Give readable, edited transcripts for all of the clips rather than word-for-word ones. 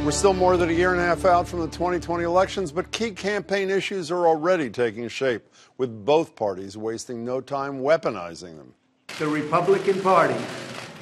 We're still more than a year and a half out from the 2020 elections, but key campaign issues are already taking shape, with both parties wasting no time weaponizing them. The Republican Party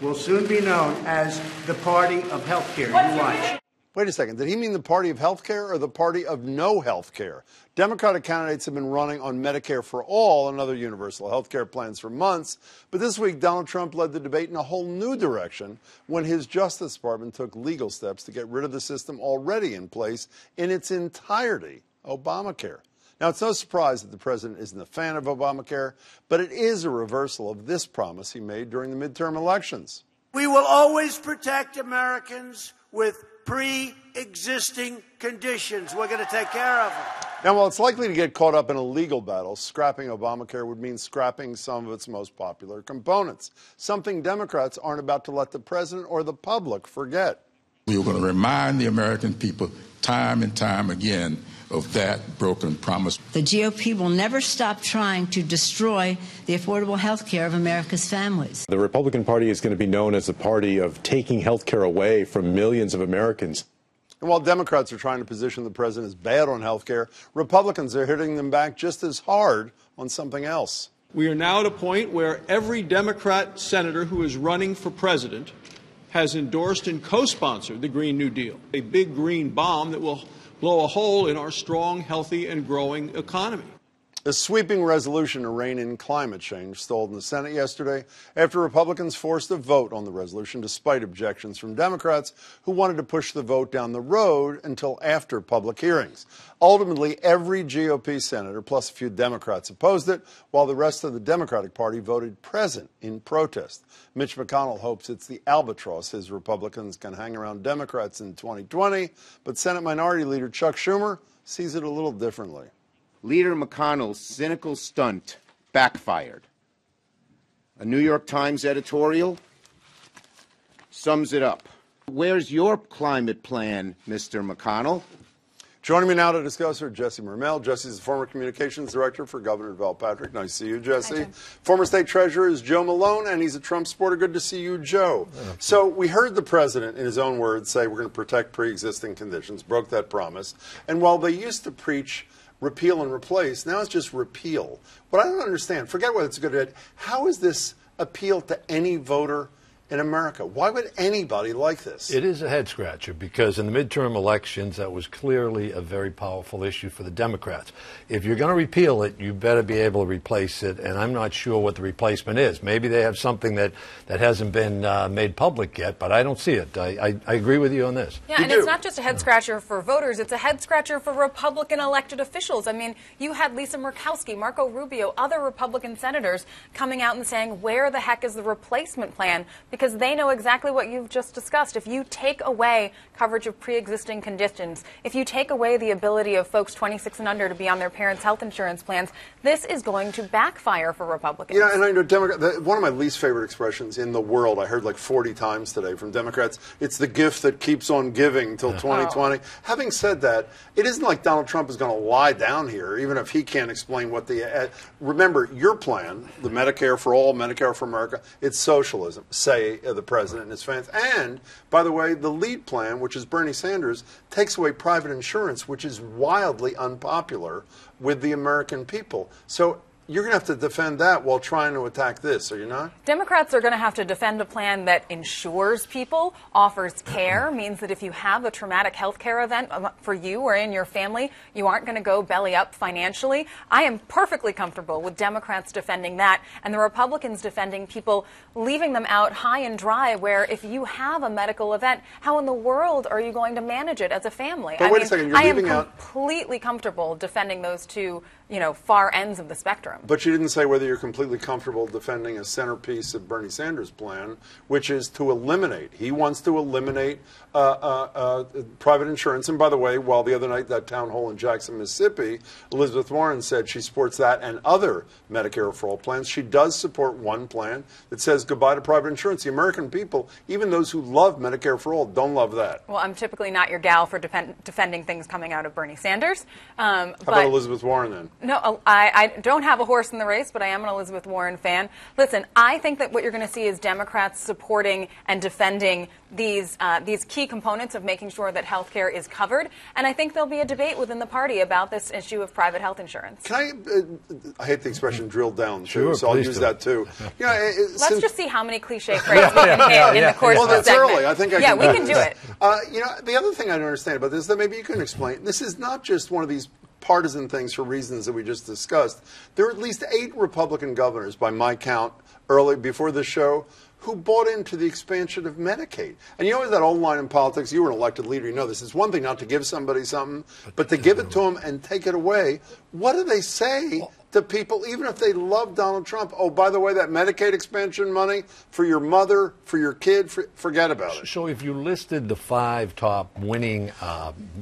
will soon be known as the party of health care. You watch. Wait a second. Did he mean the party of health care or the party of no health care? Democratic candidates have been running on Medicare for all and other universal health care plans for months. But this week, Donald Trump led the debate in a whole new direction when his Justice Department took legal steps to get rid of the system already in place in its entirety, Obamacare. Now, it's no surprise that the president isn't a fan of Obamacare, but it is a reversal of this promise he made during the midterm elections. We will always protect Americans with pre-existing conditions. We're going to take care of them. Now, while it's likely to get caught up in a legal battle, scrapping Obamacare would mean scrapping some of its most popular components, something Democrats aren't about to let the president or the public forget. We are going to remind the American people time and time again of that broken promise. The GOP will never stop trying to destroy the affordable health care of America's families. The Republican Party is going to be known as the party of taking health care away from millions of Americans. And while Democrats are trying to position the president as bad on health care, Republicans are hitting them back just as hard on something else. We are now at a point where every Democrat senator who is running for president has endorsed and co-sponsored the Green New Deal, a big green bomb that will blow a hole in our strong, healthy, and growing economy. A sweeping resolution to rein in climate change stalled in the Senate yesterday after Republicans forced a vote on the resolution despite objections from Democrats who wanted to push the vote down the road until after public hearings. Ultimately, every GOP senator plus a few Democrats opposed it, while the rest of the Democratic Party voted present in protest. Mitch McConnell hopes it's the albatross his Republicans can hang around Democrats in 2020, but Senate Minority Leader Chuck Schumer sees it a little differently. Leader McConnell's cynical stunt backfired. A New York Times editorial sums it up. Where's your climate plan, Mr. McConnell? Joining me now to discuss are Jesse Mermell. Jesse's the former communications director for Governor Deval Patrick. Nice to see you, Jesse. Hi, former state treasurer is Joe Malone, and he's a Trump supporter. Good to see you, Joe. So we heard the president, in his own words, say we're going to protect pre-existing conditions, broke that promise. And while they used to preach repeal and replace, now it's just repeal. What I don't understand, forget whether it's a good idea, how is this appeal to any voter in America? Why would anybody like this? It is a head-scratcher because in the midterm elections, that was clearly a very powerful issue for the Democrats. If you're going to repeal it, you better be able to replace it, and I'm not sure what the replacement is. Maybe they have something that hasn't been made public yet, but I don't see it. I agree with you on this. Yeah, and it's not just a head-scratcher for voters. It's a head-scratcher for Republican elected officials. I mean, you had Lisa Murkowski, Marco Rubio, other Republican senators coming out and saying, where the heck is the replacement plan? Because they know exactly what you've just discussed. If you take away coverage of pre-existing conditions, if you take away the ability of folks 26 and under to be on their parents' health insurance plans, this is going to backfire for Republicans. Yeah, and I know one of my least favorite expressions in the world, I heard like 40 times today from Democrats, it's the gift that keeps on giving till 2020. Having said that, it isn't like Donald Trump is going to lie down here, even if he can't explain what the... remember, your plan, the Medicare for all, Medicare for America, it's socialism, say the president and his fans. And, by the way, the lead plan, which is Bernie Sanders, takes away private insurance, which is wildly unpopular with the American people. So you're going to have to defend that while trying to attack this, are you not? Democrats are going to have to defend a plan that insures people, offers care, means that if you have a traumatic health care event for you or in your family, you aren't going to go belly up financially. I am perfectly comfortable with Democrats defending that and the Republicans defending people, leaving them out high and dry, where if you have a medical event, how in the world are you going to manage it as a family? But wait a second, you're leaving out... I am completely comfortable defending those two, far ends of the spectrum. But you didn't say whether you're completely comfortable defending a centerpiece of Bernie Sanders' plan, which is to eliminate. He wants to eliminate private insurance. And by the way, while the other night, that town hall in Jackson, Mississippi, Elizabeth Warren said she supports that and other Medicare for all plans, she does support one plan that says goodbye to private insurance. The American people, even those who love Medicare for all, don't love that. Well, I'm typically not your gal for defending things coming out of Bernie Sanders. How about Elizabeth Warren, then? No, I don't have a horse in the race, but I am an Elizabeth Warren fan. Listen, I think that what you're going to see is Democrats supporting and defending these key components of making sure that health care is covered. And I think there'll be a debate within the party about this issue of private health insurance. Can I hate the expression drill down, too, sure, so I'll use that, too. You know, Let's just see how many cliche phrases we can hit in the course of the segment. Well, that's early. I think I can we can do it. You know, the other thing I don't understand about this, that maybe you can explain, this is not just one of these partisan things for reasons that we just discussed. There are at least 8 Republican governors, by my count, early before this show, who bought into the expansion of Medicaid. And you know that old line in politics, you were an elected leader, you know this. It's one thing not to give somebody something, but to give it to them and take it away. What do they say to people, even if they love Donald Trump? Oh, by the way, that Medicaid expansion money for your mother, for your kid, forget about it. So if you listed the 5 top winning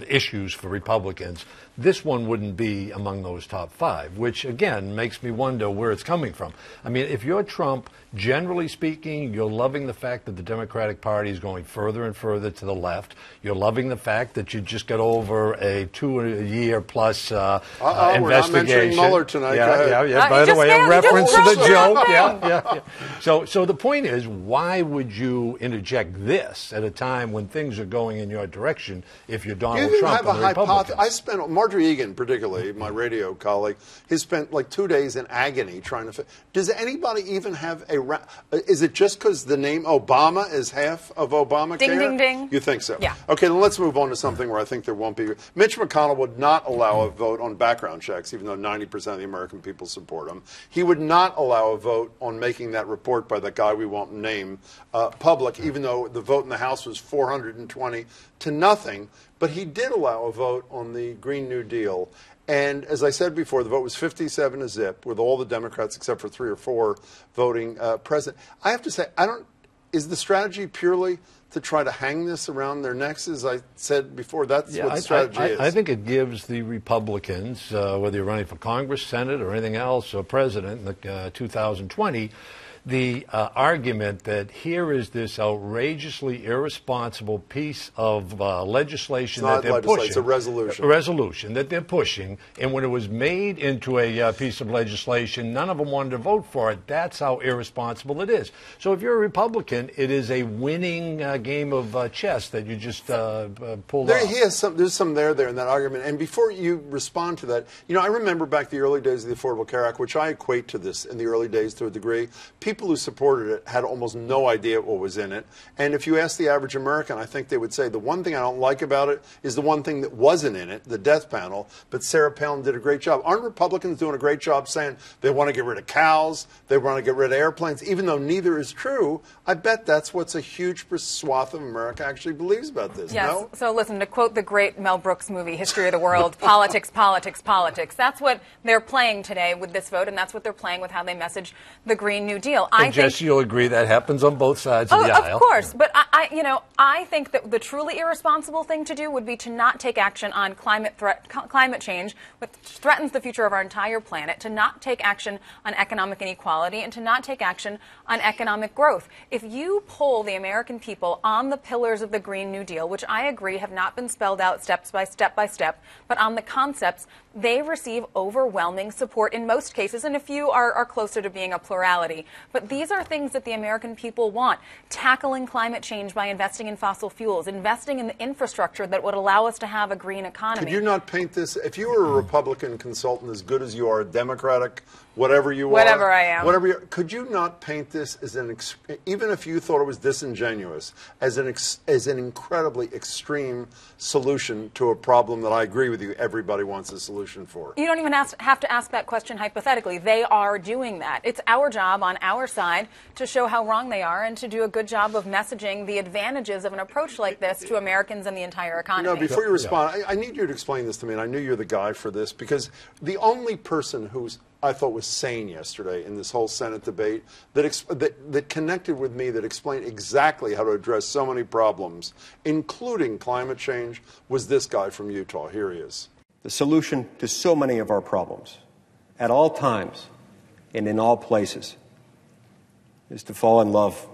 issues for Republicans, this one wouldn't be among those top 5, which, again, makes me wonder where it's coming from. I mean, if you're Trump, generally speaking, you're loving the fact that the Democratic Party is going further and further to the left. You're loving the fact that you just got over a 2-year-plus investigation. We're not mentioning Mueller tonight. Yeah. By the way, a reference to the joke. Yeah. So the point is, why would you interject this at a time when things are going in your direction if you're Donald Trump and the Republicans? I spent, Marjorie Egan particularly, my radio colleague, has spent like 2 days in agony trying to. Does anybody even have a? Is it just because the name Obama is half of Obamacare? Ding, ding, ding. You think so? Yeah. Okay, then let's move on to something where I think there won't be. Mitch McConnell would not allow a vote on background checks, even though 90% of the American people support him. He would not allow a vote on making that report by that guy we won't name public, even though the vote in the House was 420 to nothing. But he did allow a vote on the Green New Deal. And as I said before, the vote was 57 to zip, with all the Democrats except for 3 or 4 voting present. I have to say, is the strategy purely to try to hang this around their necks? As I said before, that's what the strategy is. I think it gives the Republicans, whether you're running for Congress, Senate, or anything else, or president in 2020, the argument that here is this outrageously irresponsible piece of legislation that they're pushing. It's a resolution. A resolution that they're pushing. And when it was made into a piece of legislation, none of them wanted to vote for it. That's how irresponsible it is. So if you're a Republican, it is a winning game of chess that you just pulled off. There's some there in that argument. And before you respond to that, you know, I remember back the early days of the Affordable Care Act, which I equate to this in the early days to a degree. People who supported it had almost no idea what was in it. And if you ask the average American, I think they would say the one thing I don't like about it is the one thing that wasn't in it, the death panel. But Sarah Palin did a great job. Aren't Republicans doing a great job saying they want to get rid of cows, they want to get rid of airplanes, even though neither is true? I bet that's what's a huge swath of America actually believes about this. Yes. No? So listen, to quote the great Mel Brooks movie, History of the World, politics, politics, politics. That's what they're playing today with this vote, and that's what they're playing with how they message the Green New Deal. Jesse, you'll agree that happens on both sides of the aisle. Of course, but I think that the truly irresponsible thing to do would be to not take action on climate change, which threatens the future of our entire planet, to not take action on economic inequality, and to not take action on economic growth. If you poll the American people on the pillars of the Green New Deal, which I agree have not been spelled out step by step, but on the concepts, they receive overwhelming support in most cases, and a few are closer to being a plurality. But these are things that the American people want. Tackling climate change by investing in fossil fuels, investing in the infrastructure that would allow us to have a green economy. Could you not paint this, if you were a Republican consultant as good as you are, a Democratic, whatever you are. Whatever I am. Whatever you are, could you not paint this as even if you thought it was disingenuous, as an incredibly extreme solution to a problem that I agree with you everybody wants a solution for? You don't even have to ask that question hypothetically. They are doing that. It's our job on our side to show how wrong they are and to do a good job of messaging the advantages of an approach like this to Americans and the entire economy. No, before you respond, I need you to explain this to me, and I knew you're the guy for this, because the only person who's I thought was sane yesterday in this whole Senate debate that connected with me, that explained exactly how to address so many problems, including climate change, was this guy from Utah. Here he is. The solution to so many of our problems, at all times and in all places, is to fall in love,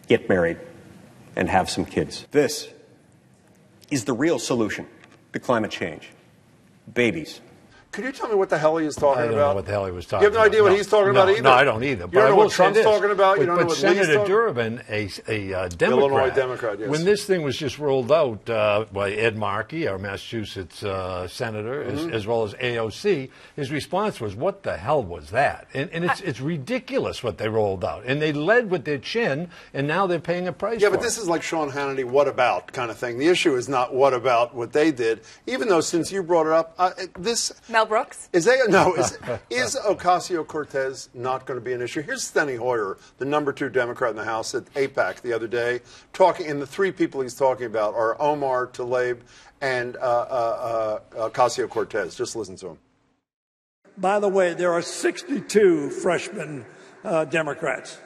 get married, and have some kids. This is the real solution to climate change. Babies. Could you tell me what the hell he is talking about? I don't know what the hell he was talking about. You have no idea what he's talking about either? No, I don't either. You don't know what Trump's talking about? You don't know what Senator Durbin, a Democrat, Illinois Democrat, yes. when this thing was just rolled out by Ed Markey, our Massachusetts senator, as well as AOC, his response was, what the hell was that? And it's ridiculous what they rolled out. And they led with their chin, and now they're paying a price for it. Yeah, but this is like Sean Hannity, what about kind of thing. The issue is not what about what they did, even though since you brought it up, Mel Brooks? Is Ocasio-Cortez not going to be an issue? Here's Steny Hoyer, the number 2 Democrat in the House at AIPAC the other day, talking, and the 3 people he's talking about are Omar, Tlaib, and Ocasio-Cortez. Just listen to him. By the way, there are 62 freshman Democrats.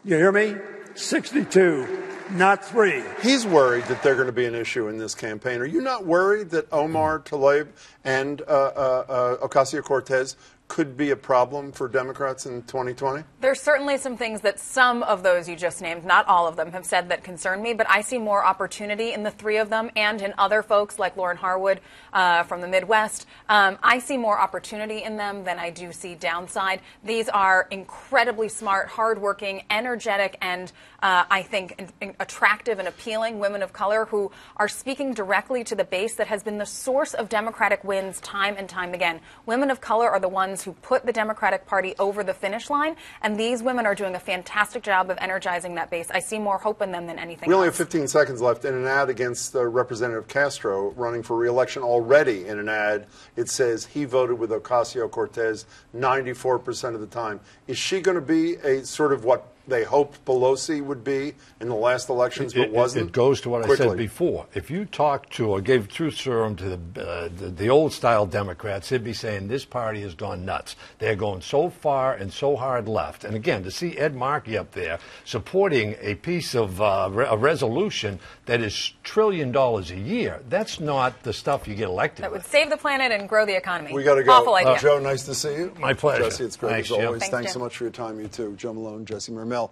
You hear me? 62. Not 3. He's worried that they're going to be an issue in this campaign. Are you not worried that Omar, Tlaib, and Ocasio-Cortez could be a problem for Democrats in 2020? There's certainly some things that some of those you just named, not all of them, have said that concern me, but I see more opportunity in the 3 of them and in other folks like Lauren Harwood from the Midwest. I see more opportunity in them than I do see downside. These are incredibly smart, hardworking, energetic, and I think attractive and appealing women of color who are speaking directly to the base that has been the source of Democratic wins time and time again. Women of color are the ones who put the Democratic Party over the finish line, and these women are doing a fantastic job of energizing that base. I see more hope in them than anything else. We only have 15 seconds left. In an ad against Representative Castro running for re-election, already in an ad, it says he voted with Ocasio-Cortez 94% of the time. Is she going to be a sort of what they hoped Pelosi would be in the last elections, but wasn't? It goes to what I said before. If you talk to or gave truth serum to the old-style Democrats, they'd be saying this party has gone nuts. They're going so far and so hard left. And again, to see Ed Markey up there supporting a piece of a resolution that is $1 trillion a year, that's not the stuff you get elected That with. would save the planet and grow the economy. We got to go. Awful idea. Joe, nice to see you. My pleasure. Jesse, it's great Thanks, as always. Thanks, Thanks Jim. so much for your time, you too. Joe Malone, Jesse Mermell.